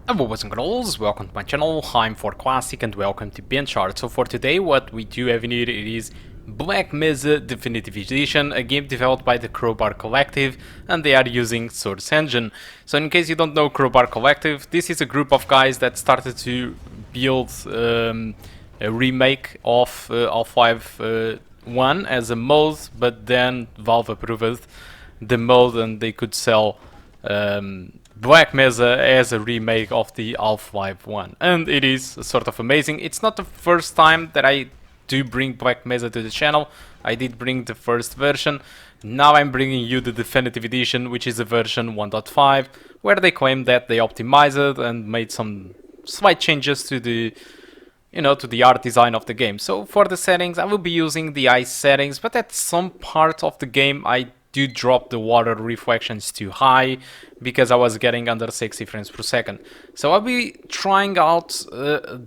Hello boys and girls, welcome to my channel, I'm ForClassic and welcome to BenchART. So for today what we do have in here is Black Mesa Definitive Edition, a game developed by the Crowbar Collective, and they are using Source Engine. So in case you don't know Crowbar Collective, this is a group of guys that started to build a remake of Half-Life 1 as a mode, but then Valve approved the mode and they could sell Black Mesa as a remake of the Half-Life 1, and it is sort of amazing. It's not the first time that I do bring Black Mesa to the channel. I did bring the first version. Now I'm bringing you the definitive edition, which is a version 1.5, where they claim that they optimized it and made some slight changes to the to the art design of the game. So for the settings, I will be using the ice settings, but at some part of the game I do drop the water reflections too high because I was getting under 60 frames per second. So I'll be trying out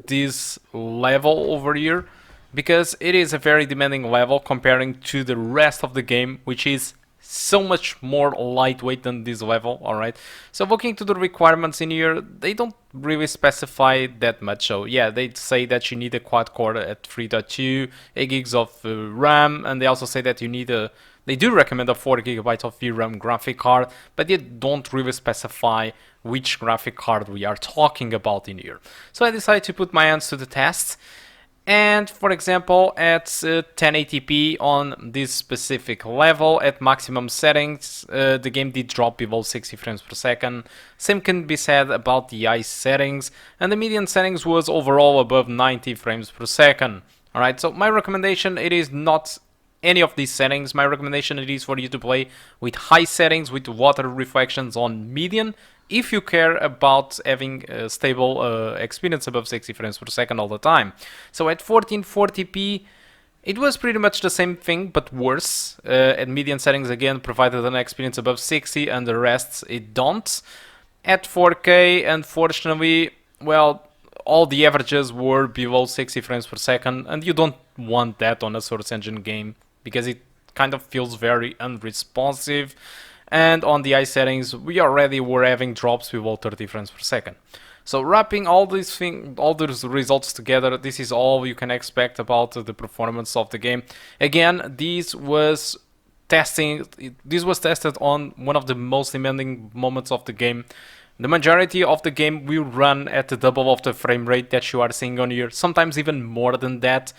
this level over here because it is a very demanding level comparing to the rest of the game, which is so much more lightweight than this level. Alright, so looking to the requirements in here, they don't really specify that much. So yeah, they say that you need a quad core at 3.2, 8 gigs of RAM, and they also say that you need a they do recommend a 4 GB of VRAM graphic card, but they don't really specify which graphic card we are talking about in here. So I decided to put my hands to the test. And for example, at 1080p on this specific level, at maximum settings, the game did drop below 60 frames per second. Same can be said about the ice settings, and the median settings was overall above 90 frames per second. Alright, so my recommendation, it is not any of these settings. My recommendation it is for you to play with high settings with water reflections on median if you care about having a stable experience above 60 frames per second all the time. So at 1440p it was pretty much the same thing but worse. At median settings again provided an experience above 60 and the rest it don't. At 4K unfortunately, well, all the averages were below 60 frames per second, and you don't want that on a Source Engine game because it kind of feels very unresponsive. And on the ice settings, we already were having drops below 30 frames per second. So wrapping all these results together, this is all you can expect about the performance of the game. Again, this was tested on one of the most demanding moments of the game. The majority of the game will run at the double of the frame rate that you are seeing on here, sometimes even more than that.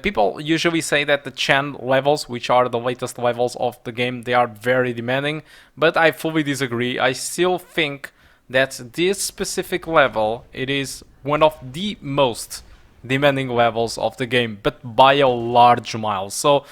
People usually say that the Chan levels, which are the latest levels of the game, they are very demanding, but I fully disagree. I still think that this specific level, it is one of the most demanding levels of the game, but by a large mile. So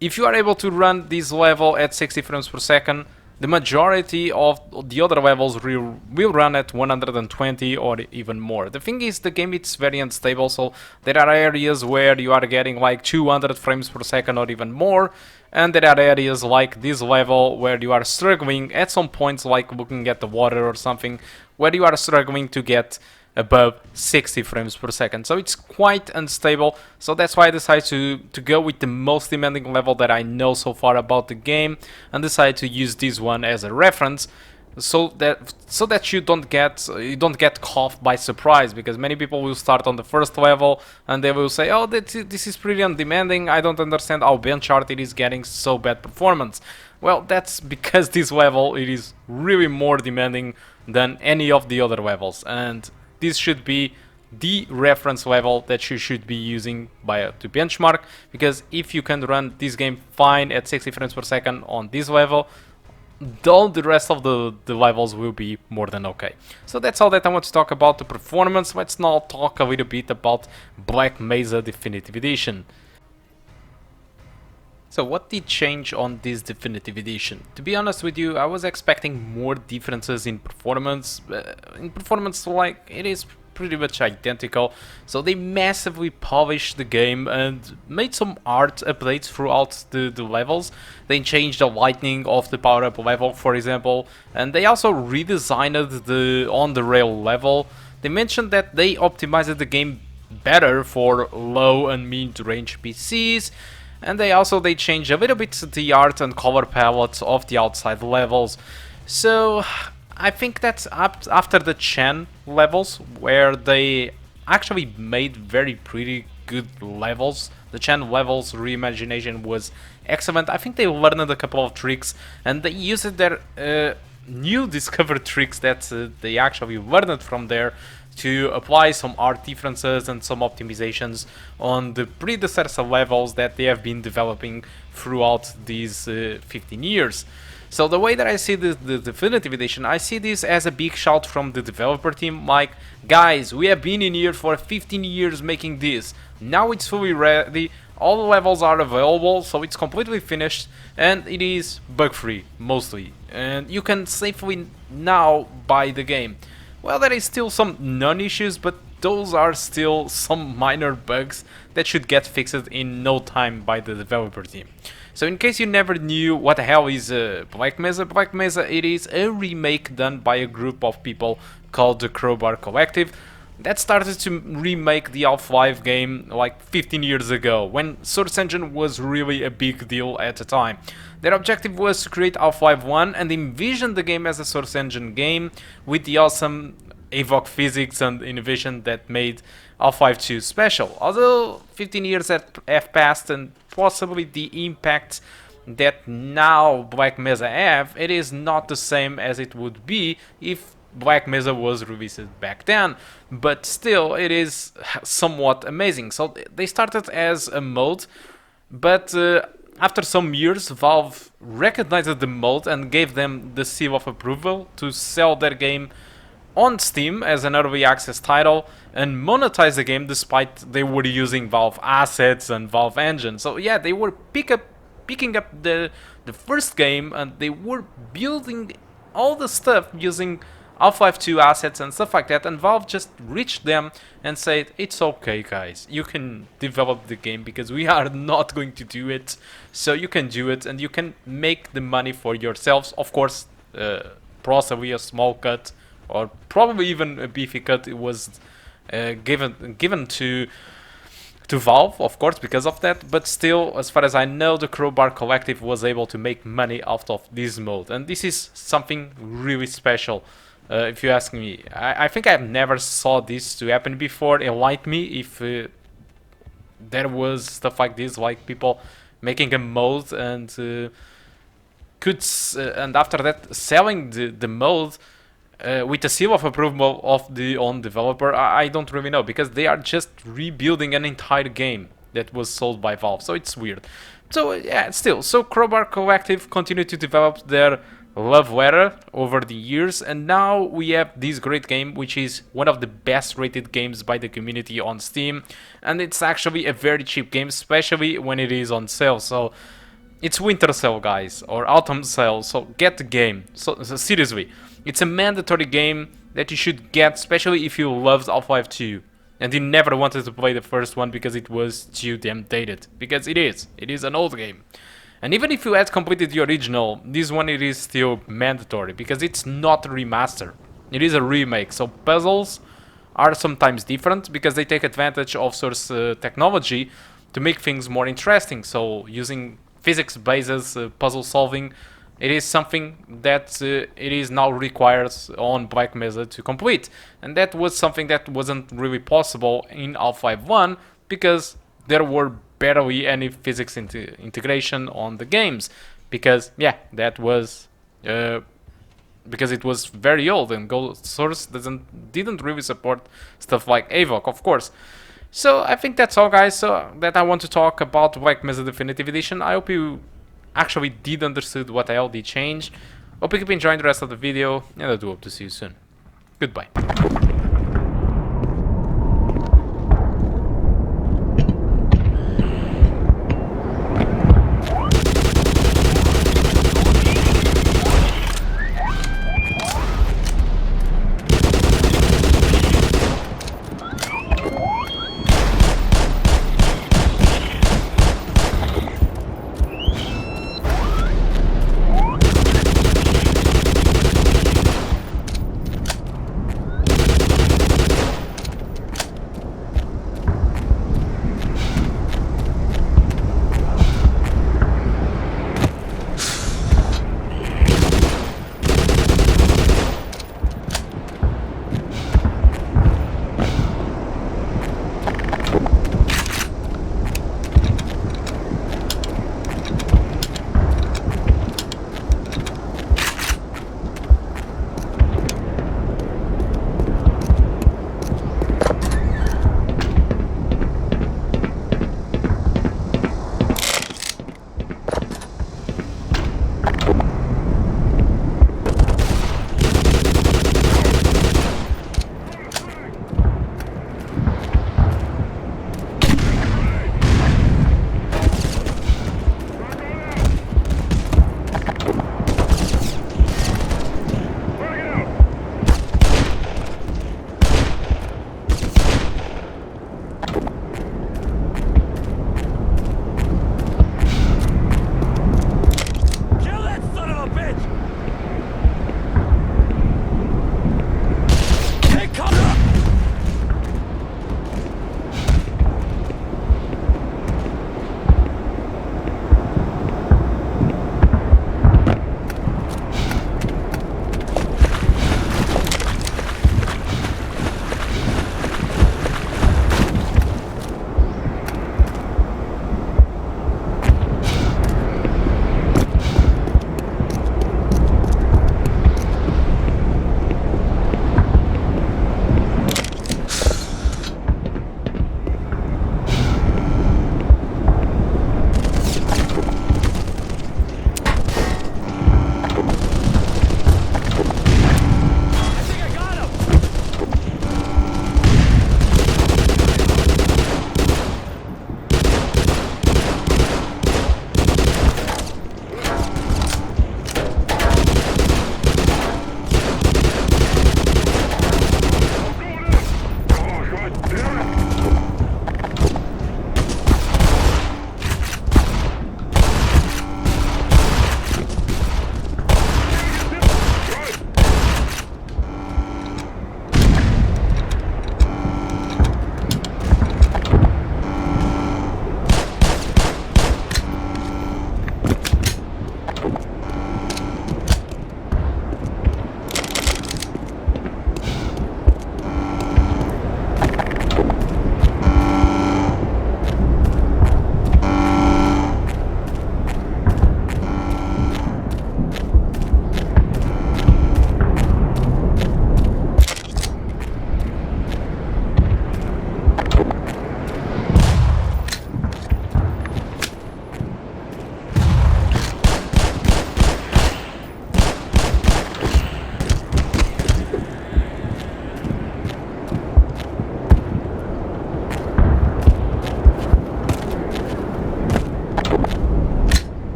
if you are able to run this level at 60 frames per second, the majority of the other levels will run at 120 or even more. The thing is, the game is very unstable, so there are areas where you are getting like 200 frames per second or even more, and there are areas like this level where you are struggling at some points, like looking at the water or something, where you are struggling to get above 60 frames per second. So it's quite unstable, so that's why I decided to go with the most demanding level that I know so far about the game, and decided to use this one as a reference so that you don't get caught by surprise, because many people will start on the first level and they will say, oh, this is pretty undemanding, I don't understand how BenchART it is getting so bad performance. Well, that's because this level it is really more demanding than any of the other levels, and this should be the reference level that you should be using to benchmark, because if you can run this game fine at 60 frames per second on this level, all the rest of the levels will be more than okay. So that's all that I want to talk about the performance. Let's now talk a little bit about Black Mesa Definitive Edition. So what did change on this Definitive Edition? To be honest with you, I was expecting more differences in performance. Like, it is pretty much identical. So they massively polished the game and made some art updates throughout the levels. They changed the lighting of the power-up level, for example, and they also redesigned the on-the-rail level. They mentioned that they optimized the game better for low and mid-range PCs. And they changed a little bit the art and color palette of the outside levels. So I think that's up after the Chen levels, where they actually made very pretty good levels. The Chen levels reimagination was excellent. I think they learned a couple of tricks, and they used their new discovered tricks that they actually learned from there to apply some art differences and some optimizations on the predecessor levels that they have been developing throughout these 15 years. So the way that I see the Definitive Edition, I see this as a big shout from the developer team, like, guys, we have been in here for 15 years making this, now it's fully ready, all the levels are available, so it's completely finished, and it is bug-free, mostly, and you can safely now buy the game. Well, there is still some non-issues, but those are still some minor bugs that should get fixed in no time by the developer team. So in case you never knew what the hell is Black Mesa, it is a remake done by a group of people called the Crowbar Collective that started to remake the Half-Life game like 15 years ago, when Source Engine was really a big deal at the time. Their objective was to create Half-Life 1 and envision the game as a Source Engine game with the awesome evoke physics and innovation that made Half-Life 2 special. Although 15 years have passed and possibly the impact that now Black Mesa have, it is not the same as it would be if Black Mesa was released back then, but still it is somewhat amazing. So they started as a mode, but after some years Valve recognized the mode and gave them the seal of approval to sell their game on Steam as an early access title and monetize the game, despite they were using Valve assets and Valve engine. So yeah, they were picking up the first game, and they were building all the stuff using Half-Life 2 assets and stuff like that, and Valve just reached them and said, it's okay guys, you can develop the game because we are not going to do it, so you can do it and you can make the money for yourselves. Of course, possibly a small cut or probably even a beefy cut was given to Valve, of course, because of that, but still, as far as I know, the Crowbar Collective was able to make money out of this mode, and this is something really special. If you ask me, I think I've never saw this to happen before. Enlighten me if there was stuff like this, like people making a mode and and after that selling the mode with a seal of approval of the own developer. I don't really know, because they are just rebuilding an entire game that was sold by Valve, so it's weird. So yeah, still, so Crowbar Collective continued to develop their love letter over the years, and now we have this great game, which is one of the best rated games by the community on Steam, and it's actually a very cheap game, especially when it is on sale. So it's winter sale, guys, or autumn sale, so get the game. So seriously, it's a mandatory game that you should get, especially if you loved Half-Life 2 and you never wanted to play the first one because it was too damn dated, because it is an old game. And even if you had completed the original, this one it is still mandatory, because it's not a remaster, it is a remake. So puzzles are sometimes different because they take advantage of Source technology to make things more interesting. So using physics-based puzzle solving, it is something that it is now required on Black Mesa to complete. And that was something that wasn't really possible in Half-Life 1, because there were barely any physics integration on the games, because yeah, that was because it was very old, and Source didn't really support stuff like AVOC, of course. So I think that's all, guys, so that I want to talk about Black Mesa Definitive Edition. I hope you actually did understood what the hell did change. Hope you keep enjoying the rest of the video, and I do hope to see you soon. Goodbye.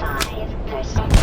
5%.